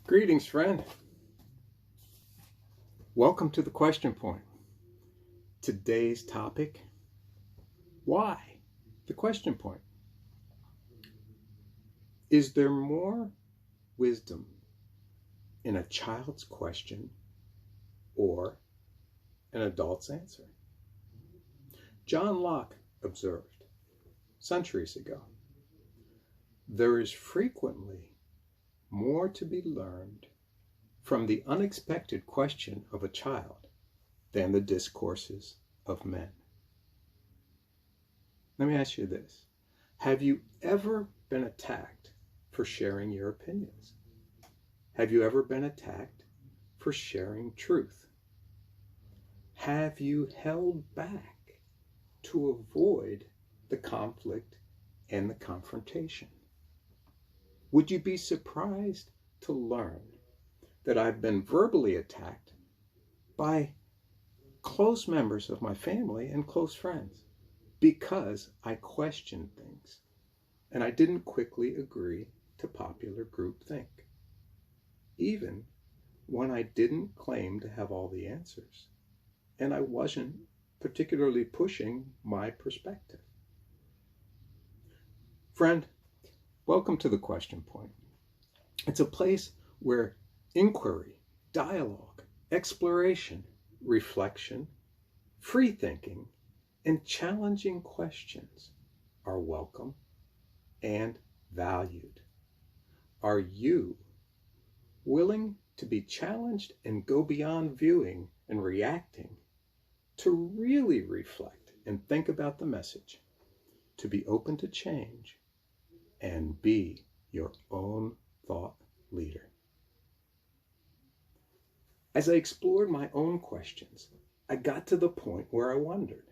Greetings, friend. Welcome to the question point. Today's topic, why? The question point. Is there more wisdom in a child's question or an adult's answer? John Locke observed centuries ago, there is frequently more to be learned from the unexpected question of a child than the discourses of men. Let me ask you this. Have you ever been attacked for sharing your opinions? Have you ever been attacked for sharing truth? Have you held back to avoid the conflict and the confrontation? Would you be surprised to learn that I've been verbally attacked by close members of my family and close friends because I questioned things and I didn't quickly agree to popular groupthink, even when I didn't claim to have all the answers and I wasn't particularly pushing my perspective? Friend, welcome to the question point. It's a place where inquiry, dialogue, exploration, reflection, free thinking, and challenging questions are welcome and valued. Are you willing to be challenged and go beyond viewing and reacting to really reflect and think about the message, to be open to change, and be your own thought leader? As I explored my own questions, I got to the point where I wondered.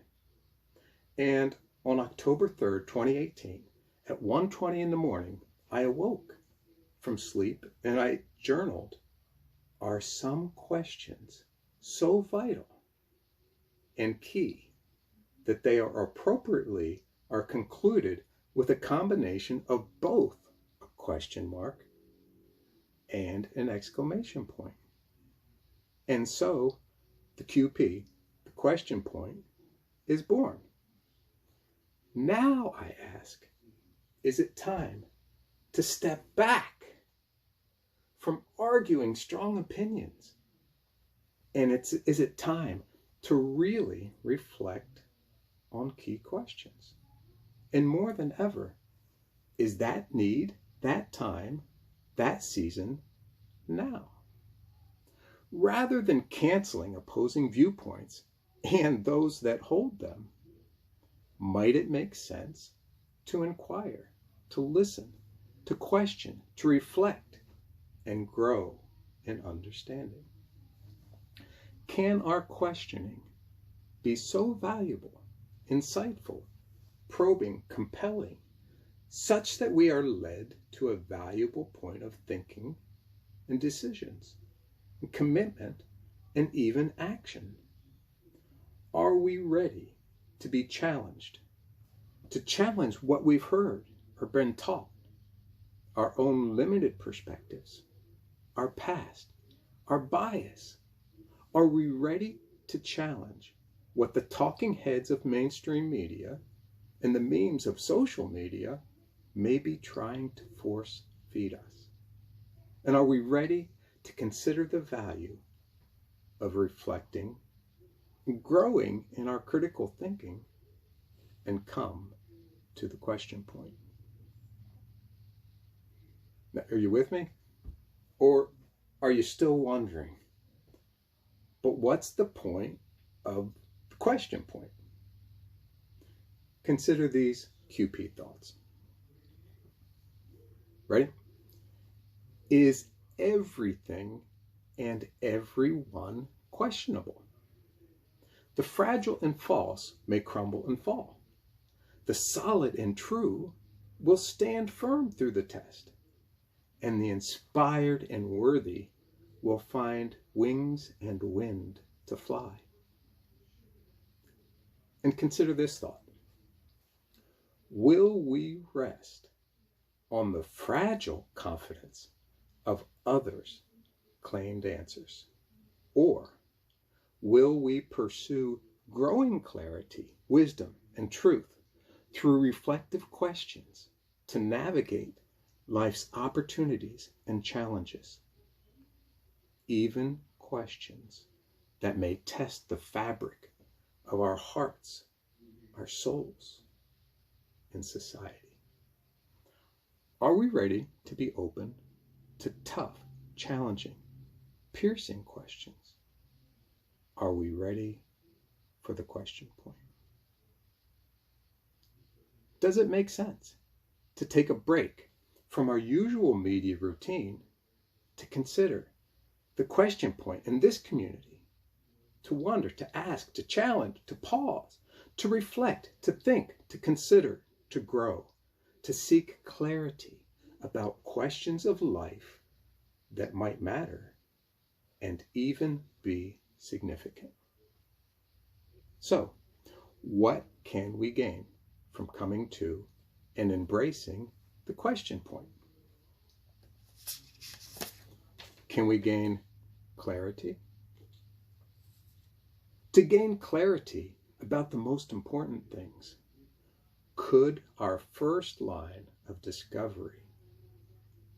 And on October 3rd, 2018, at 1:20 in the morning, I awoke from sleep and I journaled, are some questions so vital and key that they are concluded with a combination of both a question mark and an exclamation point? And so the QP, the question point, is born. Now I ask, is it time to step back from arguing strong opinions? And is it time to really reflect on key questions? And more than ever, is that need, that time, that season now? Rather than canceling opposing viewpoints and those that hold them, might it make sense to inquire, to listen, to question, to reflect, and grow in understanding? Can our questioning be so valuable, insightful, probing, compelling, such that we are led to a valuable point of thinking and decisions, and commitment, and even action? Are we ready to be challenged, to challenge what we've heard or been taught, our own limited perspectives, our past, our bias? Are we ready to challenge what the talking heads of mainstream media and the memes of social media may be trying to force feed us? And are we ready to consider the value of reflecting, growing in our critical thinking, and come to the question point? Now, are you with me? Or are you still wondering, but what's the point of the question point? Consider these QP thoughts. Ready? Is everything and everyone questionable? The fragile and false may crumble and fall. The solid and true will stand firm through the test. And the inspired and worthy will find wings and wind to fly. And consider this thought. Will we rest on the fragile confidence of others' claimed answers? Or will we pursue growing clarity, wisdom, and truth through reflective questions to navigate life's opportunities and challenges? Even questions that may test the fabric of our hearts, our souls, and society. Are we ready to be open to tough, challenging, piercing questions? Are we ready for the question point? Does it make sense to take a break from our usual media routine to consider the question point in this community, to wonder, to ask, to challenge, to pause, to reflect, to think, to consider, to grow, to seek clarity about questions of life that might matter and even be significant? So, what can we gain from coming to and embracing the question point? Can we gain clarity? To gain clarity about the most important things, could our first line of discovery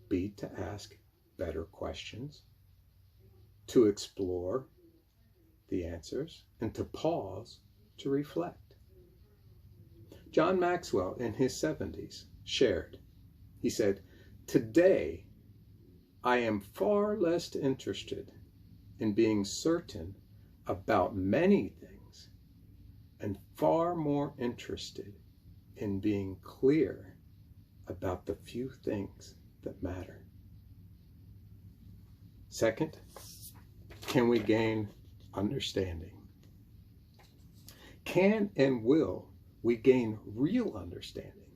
be to ask better questions, to explore the answers, and to pause to reflect? John Maxwell, in his 70s, shared, he said, "Today, I am far less interested in being certain about many things and far more interested in being clear about the few things that matter." Second, can we gain understanding? Can and will we gain real understanding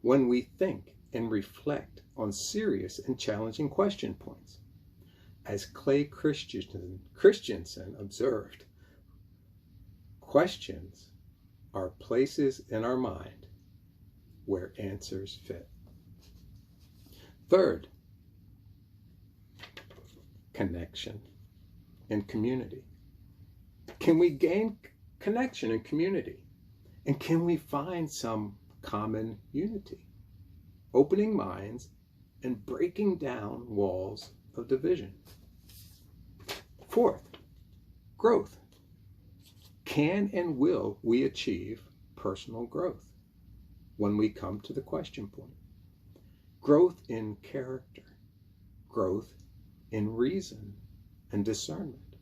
when we think and reflect on serious and challenging question points? As Clay Christensen observed, questions are places in our mind where answers fit. Third, connection and community. Can we gain connection and community? And can we find some common unity? Opening minds and breaking down walls of division. Fourth, growth. Can and will we achieve personal growth when we come to the question point? Growth in character, growth in reason and discernment,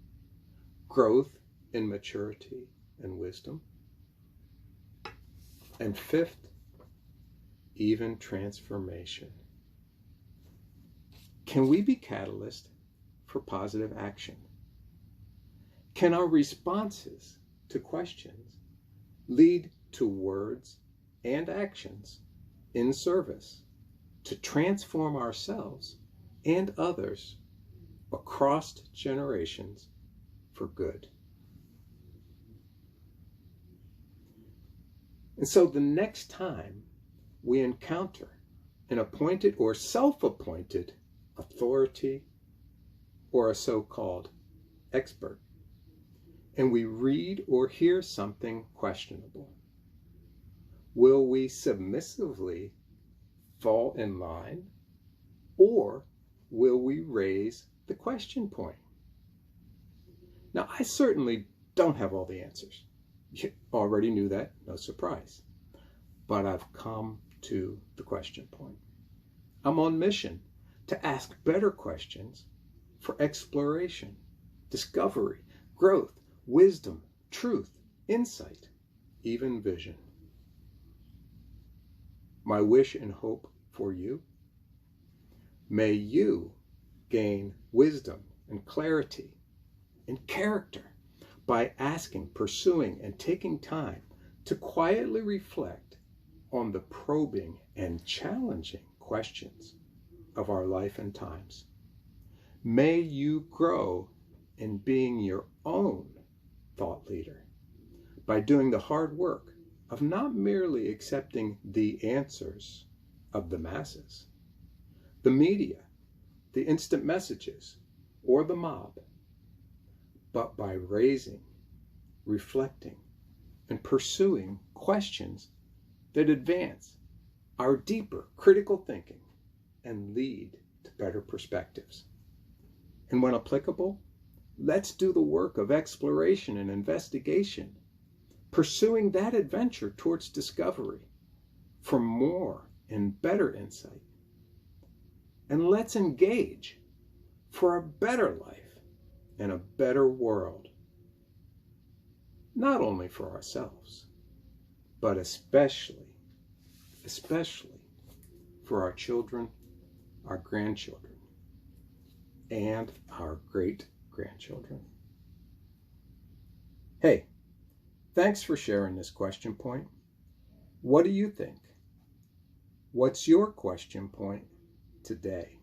growth in maturity and wisdom. And fifth, even transformation. Can we be catalyst for positive action? Can our responses to questions lead to words and actions in service to transform ourselves and others across generations for good? And so the next time we encounter an appointed or self-appointed authority or a so-called expert, and we read or hear something questionable, will we submissively fall in line, or will we raise the question point? Now, I certainly don't have all the answers. You already knew that, no surprise. But I've come to the question point. I'm on mission to ask better questions for exploration, discovery, growth, wisdom, truth, insight, even vision. My wish and hope for you: may you gain wisdom and clarity and character by asking, pursuing, and taking time to quietly reflect on the probing and challenging questions of our life and times. May you grow in being your own thought leader by doing the hard work of not merely accepting the answers of the masses, the media, the instant messages, or the mob, but by raising, reflecting, and pursuing questions that advance our deeper critical thinking and lead to better perspectives. And when applicable, let's do the work of exploration and investigation, pursuing that adventure towards discovery for more and better insight. And let's engage for a better life and a better world, not only for ourselves, but especially for our children, our grandchildren, and our great-grandchildren. Hey, thanks for sharing this question point. What do you think? What's your question point today?